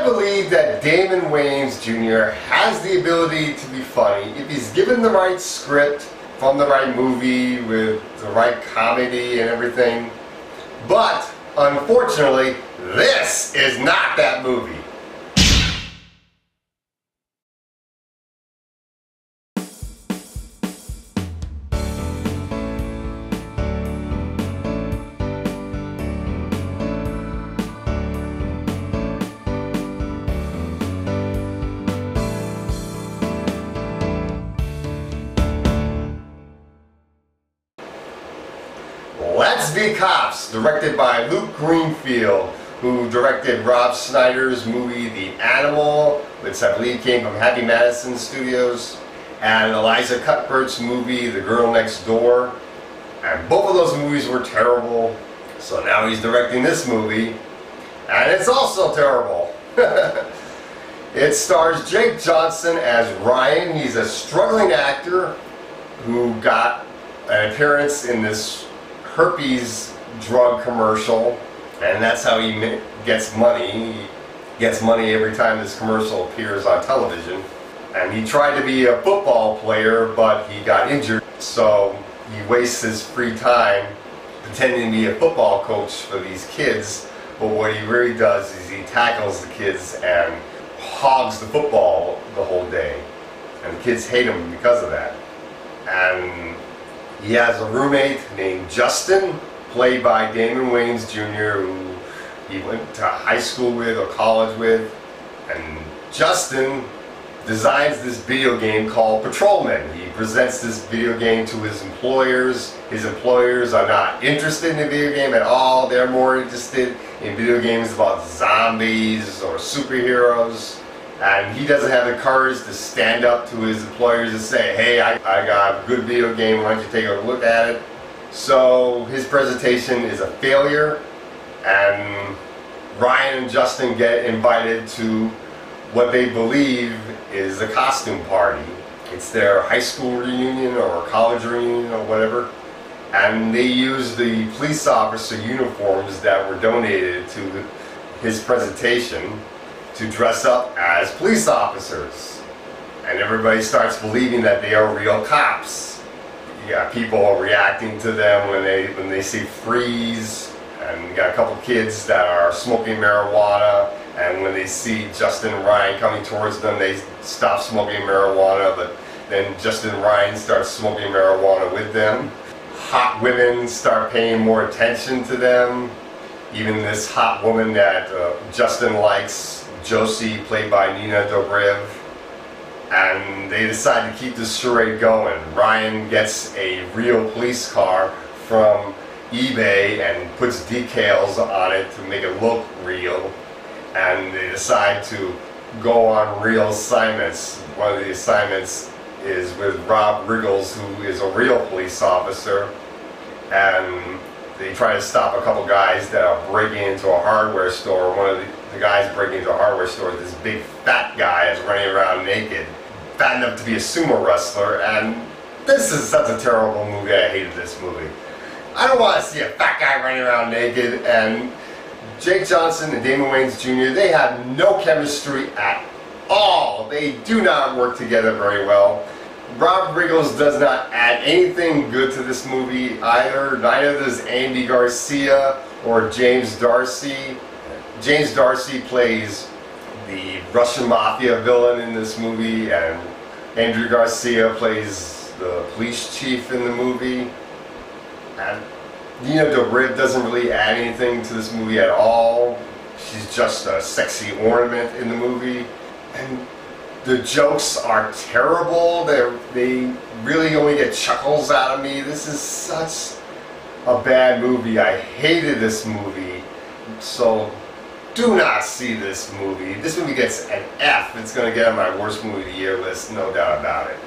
I believe that Damon Wayans Jr. has the ability to be funny if he's given the right script from the right movie with the right comedy and everything. But unfortunately, this is not that movie. Let's Be Cops, directed by Luke Greenfield, who directed Rob Schneider's movie The Animal, which I believe came from Happy Madison Studios, and Eliza Cuthbert's movie The Girl Next Door. And both of those movies were terrible, so now he's directing this movie, and it's also terrible. It stars Jake Johnson as Ryan. He's a struggling actor who got an appearance in this herpes drug commercial, and that's how he gets money. He gets money every time this commercial appears on television. And he tried to be a football player, but he got injured, so he wastes his free time pretending to be a football coach for these kids. But what he really does is he tackles the kids and hogs the football the whole day, and the kids hate him because of that. And he has a roommate named Justin, played by Damon Wayans Jr., who he went to high school with or college with. And Justin designs this video game called Patrolman. He presents this video game to his employers. His employers are not interested in the video game at all. They're more interested in video games about zombies or superheroes. And he doesn't have the courage to stand up to his employers and say, hey, I got a good video game, why don't you take a look at it? So his presentation is a failure, and Ryan and Justin get invited to what they believe is a costume party. It's their high school reunion or college reunion or whatever. And they use the police officer uniforms that were donated to his presentation to dress up as police officers. And everybody starts believing that they are real cops. You got people reacting to them when they see freeze, and you got a couple kids that are smoking marijuana, and when they see Justin and Ryan coming towards them, they stop smoking marijuana, but then Justin and Ryan start smoking marijuana with them. Hot women start paying more attention to them. Even this hot woman that Justin likes, Josie, played by Nina Dobrev, and they decide to keep this charade going. Ryan gets a real police car from eBay and puts decals on it to make it look real, and they decide to go on real assignments. One of the assignments is with Rob Riggles, who is a real police officer, and they try to stop a couple guys that are breaking into a hardware store. One of the guys breaking into a hardware store, this big fat guy is running around naked, fat enough to be a sumo wrestler, and this is such a terrible movie. I hated this movie. I don't want to see a fat guy running around naked. And Jake Johnson and Damon Wayans Jr., they have no chemistry at all. They do not work together very well. Rob Riggles does not add anything good to this movie either. Neither does Andy Garcia or James D'Arcy. James D'Arcy plays the Russian mafia villain in this movie, and Andrew Garcia plays the police chief in the movie. And Nina Dobrev doesn't really add anything to this movie at all. She's just a sexy ornament in the movie. And the jokes are terrible. They really only get chuckles out of me. This is such a bad movie. I hated this movie. So do not see this movie. This movie gets an F. It's going to get on my worst movie of the year list, no doubt about it.